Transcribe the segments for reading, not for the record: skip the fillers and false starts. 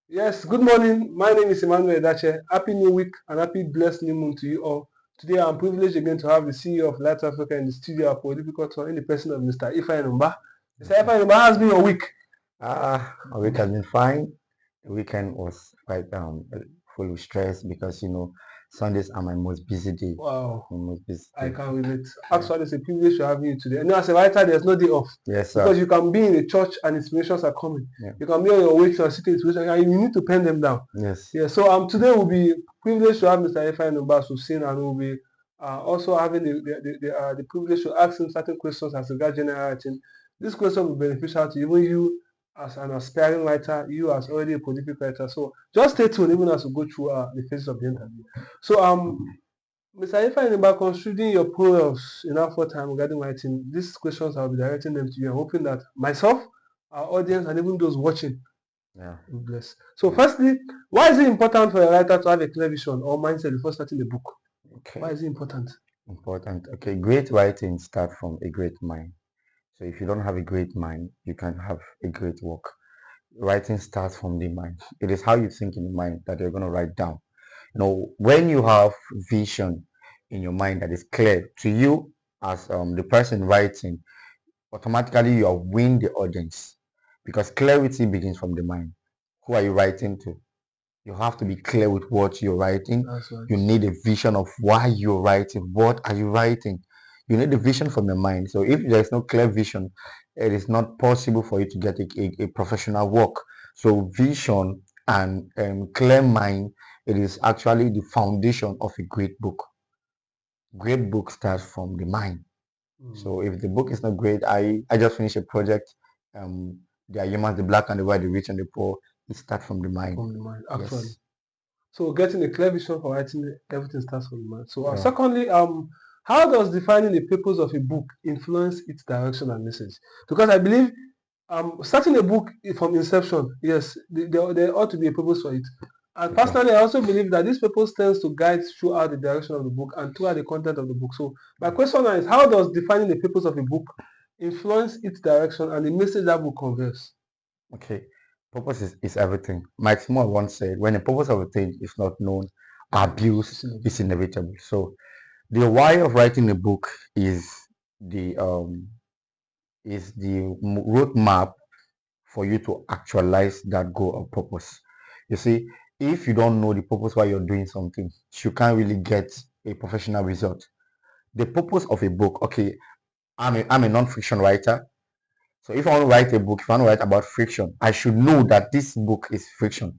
Yes, good morning. My name is Emmanuel Dache. Happy New Week and happy blessed new moon to you all. Today I'm privileged again to have the CEO of Light Africa in the studio of Political Tour in the person of Mr. Ifeanyi Numba. Mr. Ifeanyi Numba, has been your week? My week has been fine. The weekend was quite full of stress because Sundays are my most busy day. Wow, My most busy I day. can relate. Actually, it's a privilege to have you today. And as a writer, there's no day off Yes, because sir. you can be in a church and inspirations are coming. Yeah. You can be on your way to a city inspiration and you need to pen them down. Yes. Yeah, so today will be privileged to have Mr. Ifeanyi Numba Hussein and we'll be also having the privilege to ask him certain questions as regards general writing. This question will be beneficial to even you as an aspiring writer, you as already a prolific writer. So just stay tuned even as we go through the phases of the interview. So Mr. Ifeanyi Numba, considering your progress in our time regarding writing, these questions I'll be directing them to you. I'm hoping that myself, our audience, and even those watching Yeah. will be blessed. So firstly, why is it important for a writer to have a clear vision or mindset before starting the book? Why Okay. is it important? Important. Okay. Great writing starts from a great mind. So if you don't have a great mind, you can have a great work. Writing starts from the mind. It is how you think in the mind that you're going to write down. When you have vision in your mind that is clear to you as the person writing, automatically you are win the audience because clarity begins from the mind. Who are you writing to? You have to be clear with what you're writing. That's right. You need a vision of why you're writing. What are you writing? You need a vision from your mind. So if there is no clear vision, it is not possible for you to get a professional work. So vision and clear mind, it is actually the foundation of a great book. Great book starts from the mind. So if the book is not great, I just finished a project. Um, they are humans, the black and the white, the rich and the poor. It starts from the mind. From the mind, actually. Yes. So getting a clear vision for writing, everything starts from the mind. So Yeah. secondly, how does defining the purpose of a book influence its direction and message? Because I believe starting a book from inception, yes, there ought to be a purpose for it. And Okay. personally, I also believe that this purpose tends to guide throughout the direction of the book and throughout the content of the book. So my question now is, how does defining the purpose of a book influence its direction and the message that book conveys? Okay. Purpose is everything. Mike Moore once said, when the purpose of a thing is not known, abuse It's is inevitable. inevitable. So the why of writing a book the um is the roadmap for you to actualize that goal or purpose. You see, if you don't know the purpose why you're doing something, you can't really get a professional result. The purpose of a book, okay, I'm a non-fiction writer. So if I want to write a book, if I want to write about friction, I should know that this book is friction.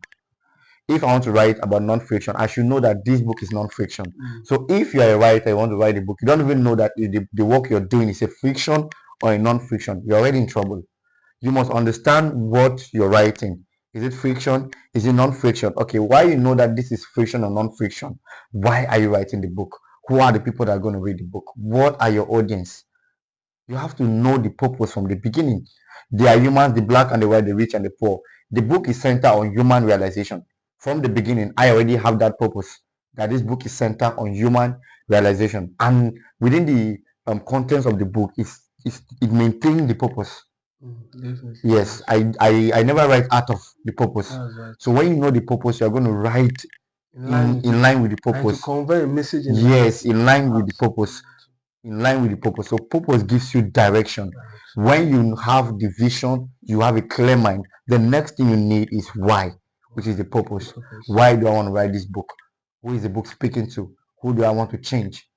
If I want to write about non-fiction, I should know that this book is non-fiction. So if you are a writer, you want to write a book, you don't even know that the work you're doing is a fiction or a non-fiction, you're already in trouble. You must understand what you're writing. Is it friction? Is it non-friction? Okay, why you know that this is friction or non-friction? Why are you writing the book? Who are the people that are going to read the book? What are your audience? You have to know the purpose from the beginning. They are humans, the black and the white, the rich and the poor. The book is centered on human realization. From the beginning, I already have that purpose. That this book is centered on human realization. And within the contents of the book, it maintains the purpose. Definitely. Yes, I never write out of the purpose. That's right. So when you know the purpose, you're going to write In line with in it. line with the And to purpose. convey a message in line with Yes, it. in line with the Absolutely. purpose. In line with the purpose. So purpose gives you direction. Direction. When you have the vision, you have a clear mind. The next thing you need is why, which is the The purpose. purpose. Why do I want to write this book? Who is the book speaking to? Who do I want to change?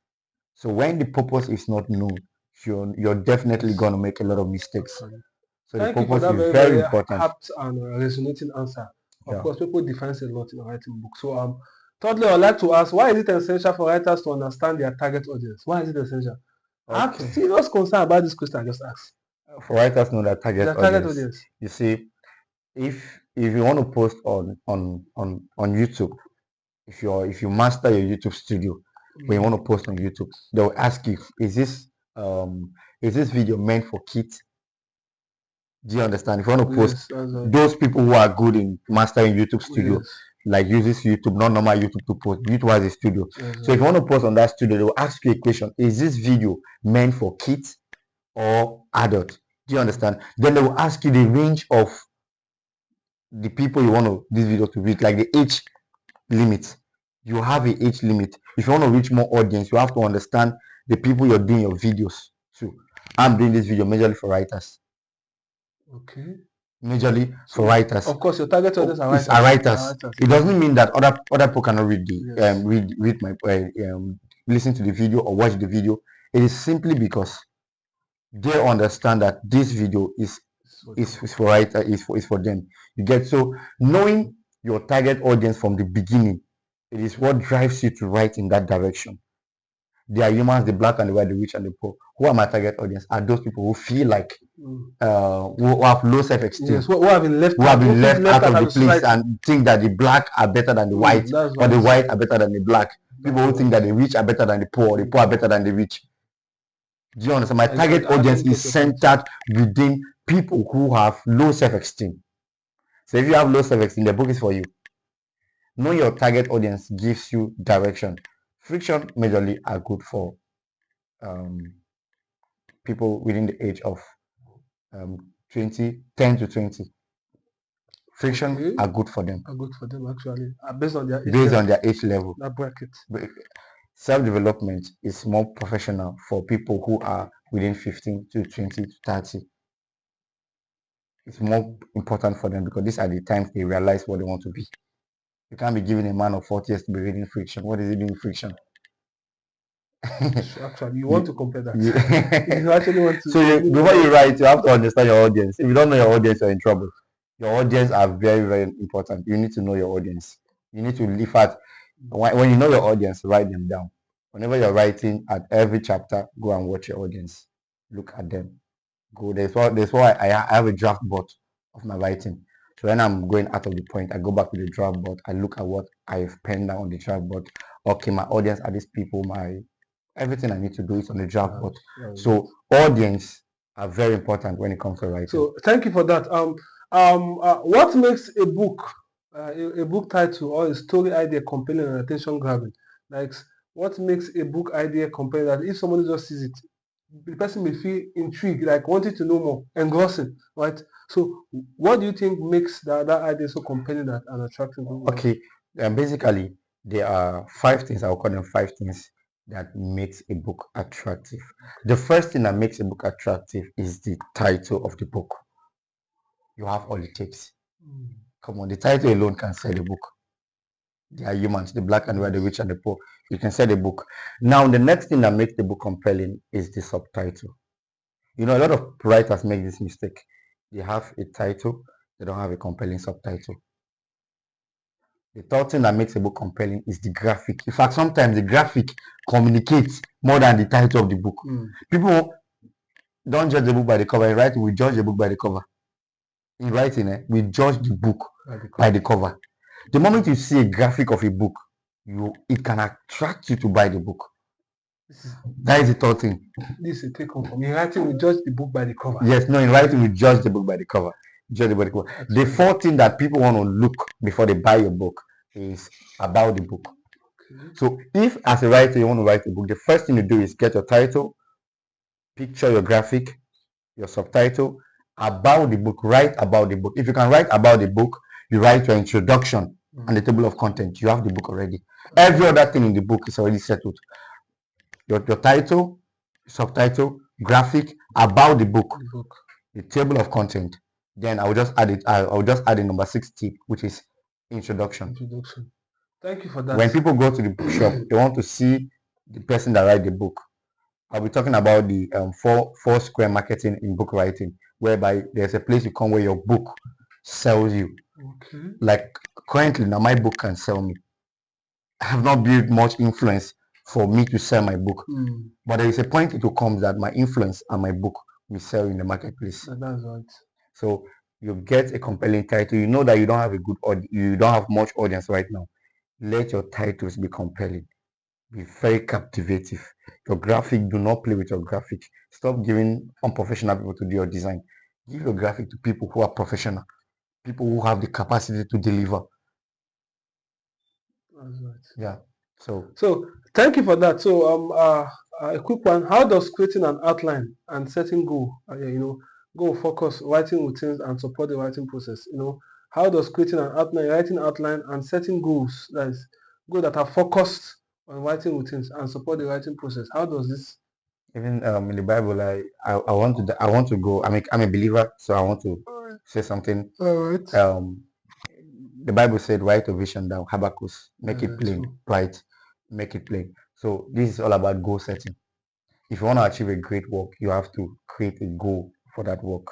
So when the purpose is not known, you're definitely Yes. going to make a lot of mistakes. Actually. So the Thank you for purpose that is very, very very important. apt and resonating answer. Of Yeah. course, people define a lot in writing books. So thirdly, I'd like to ask, why is it essential for writers to understand their target audience? Why is it essential? I have Okay. serious concern about this question I just asked. For writers know that target Their target audience. audience. You see, if you want to post on YouTube, if you master your YouTube studio, when you want to post on YouTube, they'll ask you, um is this video meant for kids? Do you understand? If you want to post, Yes, that's right. those people who are good in mastering YouTube studio, Yes, like uses YouTube, not normal YouTube to post. YouTube has a studio. that's So if right. you want to post on that studio, they will ask you a question: is this video meant for kids or adult? Do you understand? Then they will ask you the range of the people you want this video to reach, like the age limit. You have a age limit. If you want to reach more audience, you have to understand the people you're doing your videos to. I'm doing this video majorly for writers. Okay. Majorly So, for writers. Of course, your target audience are It's writers. It doesn't mean that other people cannot read the Yes. read my listen to the video or watch the video. It is simply because they understand that this video is for writer, is for them. You get? So knowing your target audience from the beginning, it is what drives you to write in that direction. They are humans, the black and the white, the rich and the poor. Who are my target audience? Are those people who feel like who have low self-esteem, Yes, who have been left out of the place society, and think that the black are better than the white, or the white are better than the black. People who think that the rich are better than the poor are better than the rich. Do you understand? My target audience is centered within people who have low self-esteem. So if you have low self-esteem, the book is for you. Know your target audience gives you direction. Friction majorly are good for people within the age of 10 to 20. Friction are good for them. Are good for them actually, based on their age level. That bracket. Self-development is more professional for people who are within 15 to 20 to 30. It's more important for them because these are the times they realize what they want to be. You can't be giving a man of 40 years to be reading friction. What is he doing friction? Actually, you want to compare that. You actually want to. So before you write, you have to understand your audience. If you don't know your audience, you're in trouble. Your audience are very, very important. You need to know your audience. You need to leave out. When you know your audience, write them down. Whenever you're writing, at every chapter, go and watch your audience. Look at them. Go. That's why I have a draft board of my writing. So when I'm going out of the point, I go back to the draft board. I look at what I've penned down on the draft board. Okay, my audience are these people. Everything I need to do is on the draft board. So audience are very important when it comes to writing. So thank you for that. What makes a book, a book title or a story idea compelling and attention grabbing? Like, what makes a book idea compelling that if somebody just sees it, the person may feel intrigued, like wanting to know more, engrossing, right? So what do you think makes that idea so compelling and attractive? Okay, basically there are 5 things. I'll call them 5 things that makes a book attractive. The first thing that makes a book attractive is the title of the book. You have all it takes. Come on, the title alone can sell a book. They are humans, the black and white, the rich and the poor. You can sell a book. Now, the next thing that makes the book compelling is the subtitle. You know, a lot of writers make this mistake. They have a title, they don't have a compelling subtitle. The third thing that makes a book compelling is the graphic. In fact, sometimes the graphic communicates more than the title of the book. People don't judge the book by the cover. In writing, we judge the book by the cover. In writing, we judge the book by the cover. The moment you see a graphic of a book, it can attract you to buy the book. That is the third thing. This is a take home from in writing, we judge the book by the cover. Yes, no, in writing, we judge the book by the cover. Judge the book by the cover. The fourth thing that people want to look before they buy your book is about the book. So if as a writer you want to write a book, the first thing you do is get your title, picture your graphic, your subtitle, about the book, write about the book. If you can write about the book, you write your introduction and the table of content. You have the book already. Every other thing in the book is already settled. Your title, subtitle, graphic, about the book, the table of content. Then I will just add it. I'll just add the number 6 tip, which is introduction. Thank you for that. When people go to the bookshop, they want to see the person that write the book. I'll be talking about the four square marketing in book writing, whereby there's a place you come where your book sells you. Like currently now, my book can sell me. I have not built much influence for me to sell my book, but there is a point it will come that my influence and my book will sell in the marketplace. That's right. So you get a compelling title. You know that you don't have a good audience, you don't have much audience right now. Let your titles be compelling. Be very captivative. Your graphic, do not play with your graphic. Stop giving unprofessional people to do your design. Give your graphic to people who are professional, people who have the capacity to deliver. That's right. Yeah. So thank you for that. So a quick one: how does creating an outline and setting goal, goal focus writing routines and support the writing process? How does creating an outline, writing outline, and setting goals, that is, goals that are focused on writing routines and support the writing process, how does this? Even in the Bible, I want to go. I'm a believer, so I want to say something. All right. The Bible said, write a vision down, Habakkuk, make it plain, True. right? Make it plain. So this is all about goal setting. If you want to achieve a great work, you have to create a goal for that work.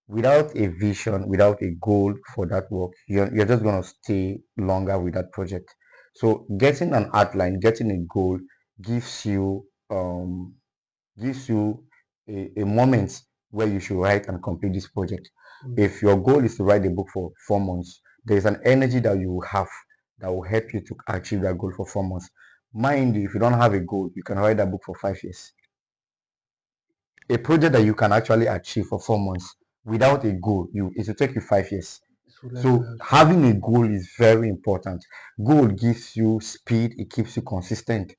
Without a vision, without a goal for that work, you're just going to stay longer with that project. So getting an outline, getting a goal gives you a moment where you should write and complete this project. If your goal is to write a book for 4 months, there's an energy that you will have that will help you to achieve that goal for 4 months. Mind you, if you don't have a goal, you can write that book for 5 years. A project that you can actually achieve for 4 months without a goal, it will take you 5 years. So having a goal is very important. Goal gives you speed, it keeps you consistent.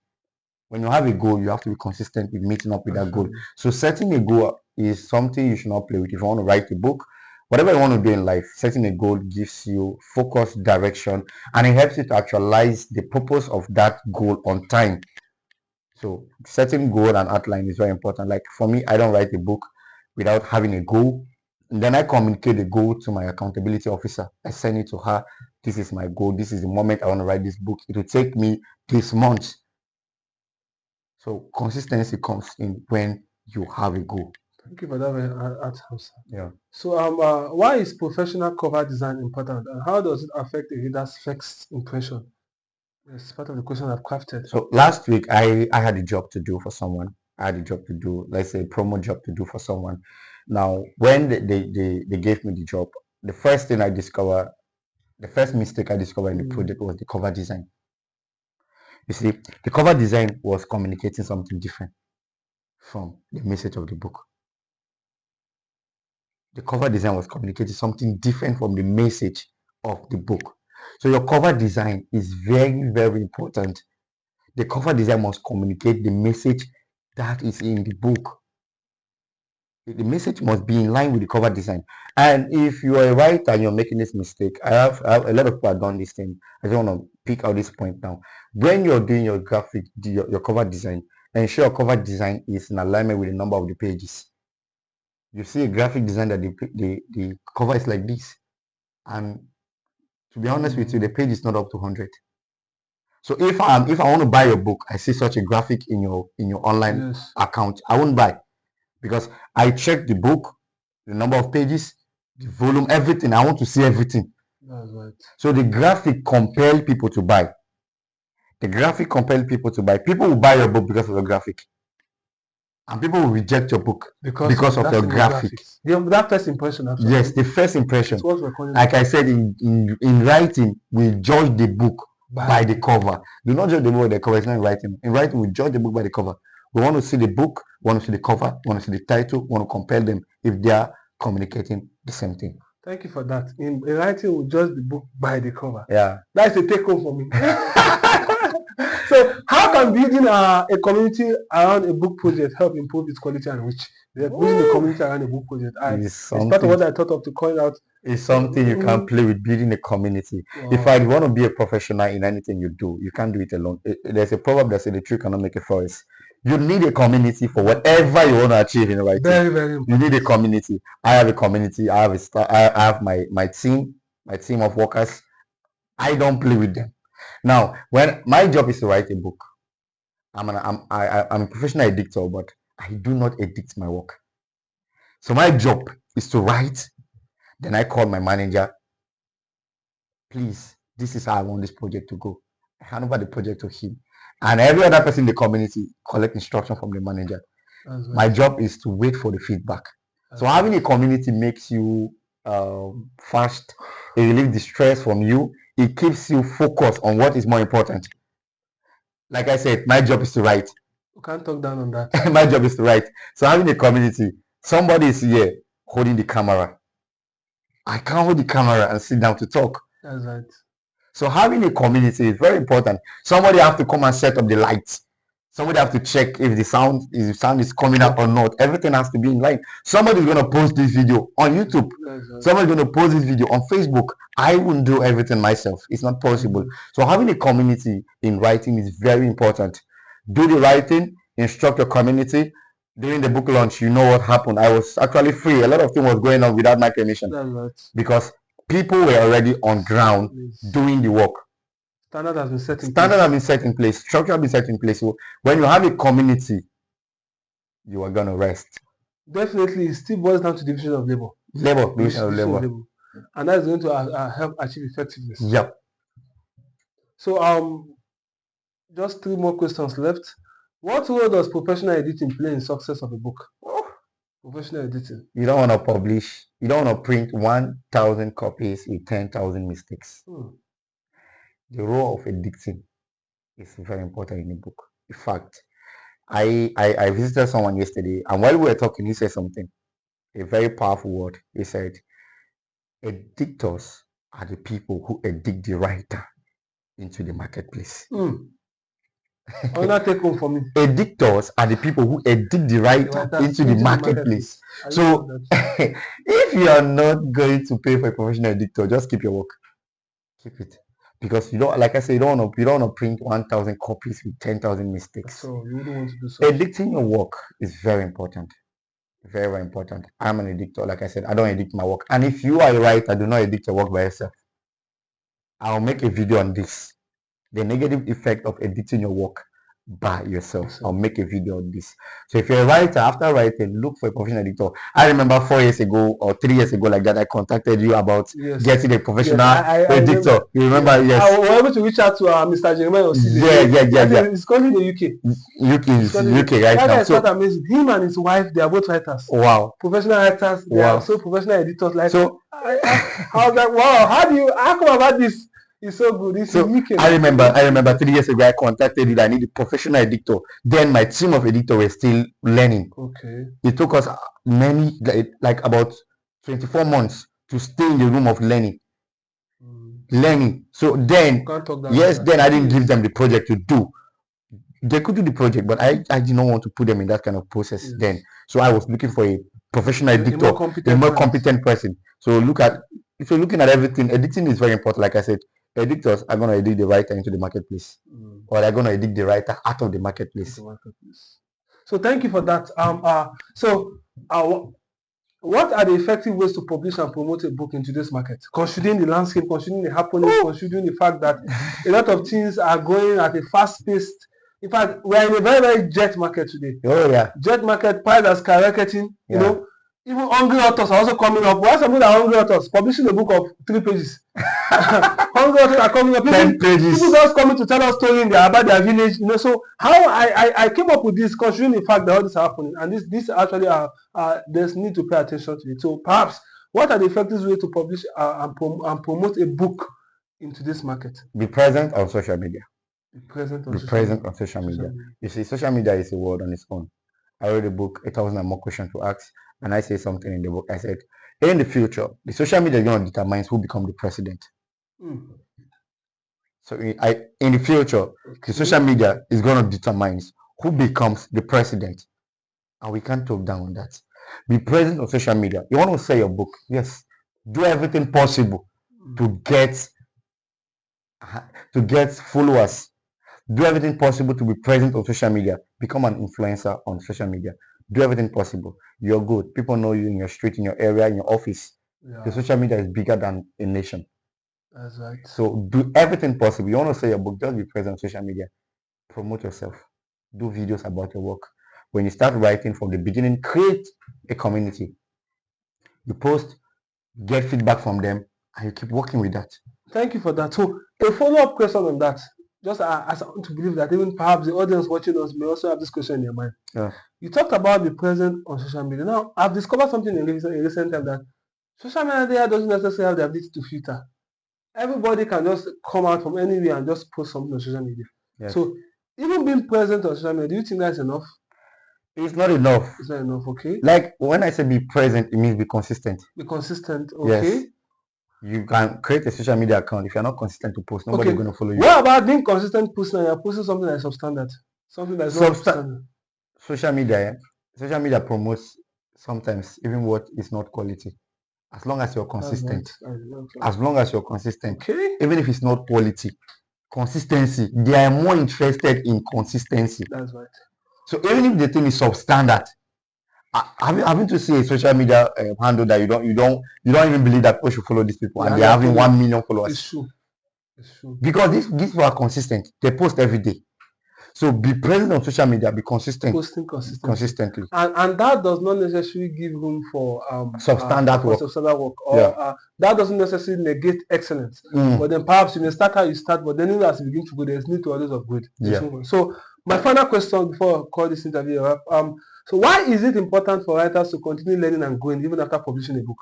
When you have a goal, you have to be consistent with meeting up with that goal. So setting a goal is something you should not play with. If you want to write a book, whatever you want to do in life, setting a goal gives you focus, direction, and it helps you to actualize the purpose of that goal on time. So setting goal and outline is very important. Like for me, I don't write a book without having a goal. And then I communicate the goal to my accountability officer. I send it to her. This is my goal. This is the moment I want to write this book. It will take me this month. So consistency comes in when you have a goal. Thank you for that answer. Yeah. So why is professional cover design important, and how does it affect a reader's first impression? It's part of the question I've crafted. So last week I had a job to do for someone. I had a job to do, let's say a promo job to do for someone. Now when they gave me the job, the first thing I discovered, the first mistake I discovered in the project was the cover design. You see, the cover design was communicating something different from the message of the book. The cover design was communicating something different from the message of the book. So your cover design is very, very important. The cover design must communicate the message that is in the book. The message must be in line with the cover design. And if you are a writer and you're making this mistake, I have a lot of people have done this thing. I just want to pick out this point now. When you're doing your graphic, your cover design, ensure your cover design is in alignment with the number of the pages. You see a graphic design that the cover is like this, and to be honest with you, the page is not up to 100. So if I want to buy your book, I see such a graphic in your online account, I won't buy, because I check the book, the number of pages, the volume, everything. I want to see everything. That's right. So the graphic compel people to buy. The graphic compel people to buy. People will buy your book because of the graphic, and people will reject your book because of your graphic. That first impression, actually. Yes, the first impression. Like I said, in writing, we judge the book by the cover. Do not judge the book by the cover. It's not in writing. In writing, we judge the book by the cover. We want to see the book, we want to see the cover, we want to see the title, we want to compare them if they are communicating the same thing. Thank you for that. In writing, we judge the book by the cover. Yeah. That's a take home for me. So how can building a community around a book project help improve its quality and reach? Building a community around a book project. It's part of what I thought of to coin out. It's something you can play with, building a community. Wow. If I want to be a professional in anything you do, you can't do it alone. There's a proverb that says the tree cannot make a forest. You need a community for whatever you want to achieve in writing. Very, very important. You need a community. I have a community. I have my team of workers. I don't play with them. Now, when my job is to write a book, I'm a professional editor, but I do not edit my work. So my job is to write. Then I call my manager. Please, this is how I want this project to go. I hand over the project to him, and every other person in the community collect instruction from the manager. Right. My job is to wait for the feedback. So having a community makes you fast. It relieves the stress from you. It keeps you focused on what is more important. Like I said, my job is to write. You can't talk down on that. My job is to write. So having a community, somebody is here holding the camera. I can't hold the camera and sit down to talk. That's right. So having a community is very important. Somebody have to come and set up the lights. Somebody have to check if the sound is coming out or not. Everything has to be in line. Somebody's gonna post this video on YouTube. Somebody's gonna post this video on Facebook. I wouldn't do everything myself. It's not possible. So having a community in writing is very important. Do the writing, instruct your community. During the book launch, you know what happened. I was actually free. A lot of things was going on without my permission because people were already on ground doing the work. Standard has been set in Standard has been set in place. Structure has been set in place. So when you have a community, you are gonna rest. Definitely, it still boils down to division of labor. Division of labor. And that is going to help achieve effectiveness. Yep. So just 3 more questions left. What role does professional editing play in success of a book? Professional editing. You don't want to publish. You don't want to print 1,000 copies with 10,000 mistakes. The role of editing is very important in a book. In fact, I visited someone yesterday, and while we were talking, he said something, a very powerful word. He said, editors are the people who edit the writer into the marketplace. Take home for me. Editors are the people who edit the writer into the marketplace. So if you are not going to pay for a professional editor, just keep your work. Keep it. Because you don't, like I said, you don't want to print 1,000 copies with 10,000 mistakes. So you wouldn't want to do so. Editing your work is very important. Very, very important. I'm an editor. Like I said, I don't edit my work. And if you are a writer, do not edit your work by yourself. I'll make a video on this. The negative effect of editing your work by yourself. I'll make a video on this. So if you're a writer, after writing, look for a professional editor. I remember 4 years ago or 3 years ago like that, I contacted you about getting a professional editor. You remember? Yes. I was able to reach out to Mr. Jeremiah. Yeah. He's calling the UK right now. So amazing. Him and his wife, they are both writers. Wow. Professional writers. They are also professional editors. Like, so I was like, wow, how come about this? It's so good. It's unique. I remember 3 years ago I contacted you that I need a professional editor. Then my team of editors were still learning. Okay. It took us like about 24 months to stay in the room of learning. So then then I didn't give them the project to do. They could do the project, but I did not want to put them in that kind of process then. So I was looking for a professional editor, a more competent person. So if you're looking at everything, editing is very important. Like I said, editors are going to edit the writer into the marketplace, or they're going to edit the writer out of the marketplace. So thank you for that. What are the effective ways to publish and promote a book in today's market? Considering the landscape, considering the happenings, considering the fact that a lot of things are going at a fast pace. In fact, we are in a very, very jet market today. Oh yeah. Jet market, price are skyrocketing. You know, even hungry authors are also coming up. Why some people are hungry authors publishing a book of 3 pages? Hungry authors are coming up. 10 pages. People just coming to tell us stories about their village. You know, so how I came up with this, considering the fact that all this is happening, and this actually there's need to pay attention to it. So perhaps what are the effective ways to publish and promote a book in today's market? Be present on social media. Be present on social media. You see, social media is a world on its own. I wrote a book, 1,000 and more questions to ask, and I say something in the book. I said, in the future, the social media is going to determine who becomes the president. So in the future, the social media is going to determine who becomes the president, and we can't talk down on that. Be present on social media. You want to sell your book? Yes. Do everything possible to get followers. Do everything possible to be present on social media. Become an influencer on social media. Do everything possible. You're good. People know you in your street, in your area, in your office. The social media is bigger than a nation. That's right. So do everything possible. You want to sell your book, just be present on social media. Promote yourself. Do videos about your work. When you start writing from the beginning, create a community. You post, get feedback from them, and you keep working with that. Thank you for that. So a follow-up question on that. Just as I want to believe that even perhaps the audience watching us may also have this question in their mind. Yeah. You talked about the present on social media. Now, I've discovered something in recent time that social media doesn't necessarily have the ability to filter. Everybody can just come out from anywhere and just post something on social media. Yes. So even being present on social media, do you think that's enough? It's not enough. It's not enough, okay? Like when I say be present, it means be consistent. Be consistent, okay? Yes. You can create a social media account. If you're not consistent to post, nobody's going to follow you. What about being consistent posting and you're posting something that is substandard? Something that's not Substan- standard. social media promotes sometimes even what is not quality. As long as you're That's consistent, right. as long as you're consistent, Okay. even if it's not quality, consistency, they are more interested in consistency. That's right. So even if the thing is substandard, having to see a social media handle that you don't even believe that people should follow these people, Yeah, and they're having actually, 1 million followers. It's true. It's true. Because these people are consistent. They post every day. So be present on social media, be consistent Posting consistently. consistently. And that does not necessarily give room for Substandard work. substandard work, or Yeah. that doesn't necessarily negate excellence. But then perhaps you may start how you start, but then as you begin to go, there's need to always upgrade. Yeah. So my final question before I call this interview up, so why is it important for writers to continue learning and growing even after publishing a book?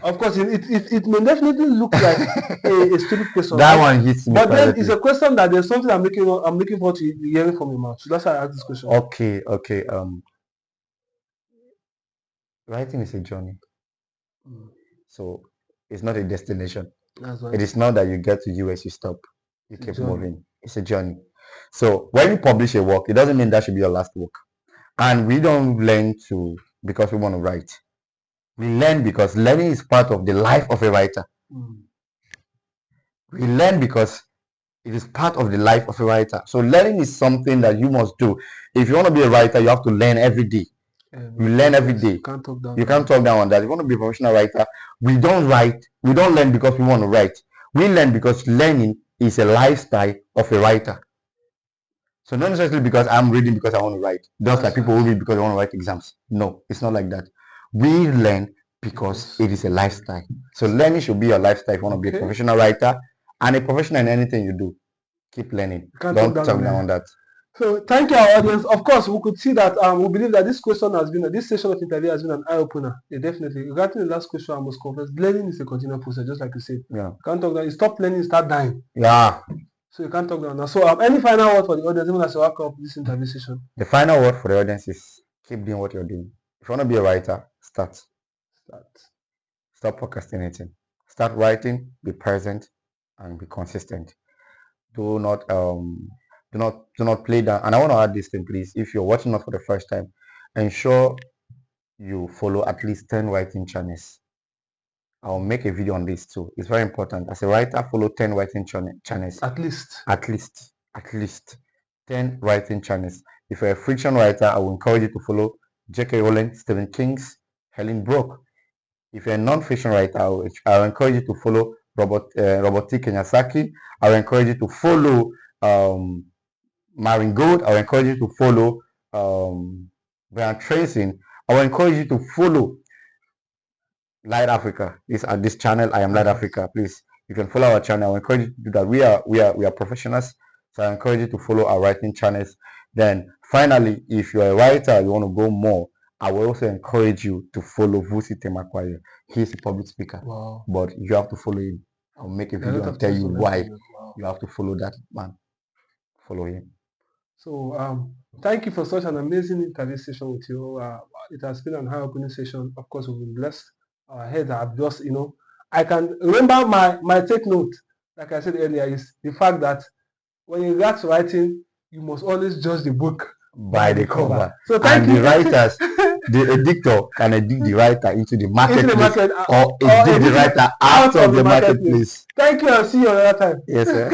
Of course, it may definitely look like a stupid question. That one hits me. But then privately. it's a question that there's something I'm looking forward to hearing from your mouth. So that's why I asked this question. Okay. Writing is a journey. So it's not a destination. That's right. It is not that you get to US, you stop, you It's a keep journey. moving. It's a journey. So when you publish a work, it doesn't mean that should be your last work. And we don't learn because we want to write. We learn because learning is part of the life of a writer. We learn because it is part of the life of a writer. So learning is something that you must do. If you want to be a writer, you have to learn every day. You learn every day. You can't talk down. You can't talk down on that. If you want to be a professional writer, we don't learn because we want to write. We learn because learning is a lifestyle of a writer. So not necessarily because I'm reading because I want to write. Just like people who read because they want to write exams. No, it's not like that. We learn because it is a lifestyle. So learning should be your lifestyle if you want to be a professional writer and a professional in anything you do. Keep learning. Don't talk down on that. So thank you, our audience. Of course, we could see that we believe that this session of interview has been an eye-opener. Yeah, definitely. Regarding the last question, I must confess, learning is a continual process, just like you said. Yeah. You can't talk down. You stop learning, you start dying. Yeah. So you can't talk down now. So any final word for the audience, even as you wrap up this interview session? The final word for the audience is keep doing what you're doing. If you want to be a writer, start. Stop procrastinating. Start writing, be present, and be consistent. Do not play down. And I want to add this thing, please. If you're watching us for the first time, ensure you follow at least 10 writing channels. I'll make a video on this too. It's very important. As a writer, follow 10 writing channels. At least 10 writing channels. If you're a fiction writer, I will encourage you to follow J.K. Rowling, Stephen King's Helen Brook. If you're a non-fiction writer, I'll encourage you to follow Robert T. Kiyosaki. I'll encourage you to follow Marine Gold. I'll encourage you to follow Brian Tracy. I will encourage you to follow Light Africa. This channel, I am Light Africa. Please, you can follow our channel. I will encourage you to do that. We are professionals, so I encourage you to follow our writing channels. Then finally, if you're a writer, you want to go more, I will also encourage you to follow Vusi Temakwaye. He's a public speaker. Wow. But you have to follow him. I'll make a video and tell you why you have to follow that man. Follow him. So thank you for such an amazing interview session with you. It has been an eye-opening session. Of course, we've been blessed. Our heads have just, I can remember my take note, like I said earlier, is the fact that when you get writing, you must always judge the book by the cover. So thank you. The writers, the editor can edit the writer into the marketplace, or edit the writer out of the marketplace. Thank you, and see you another time. Yes, sir.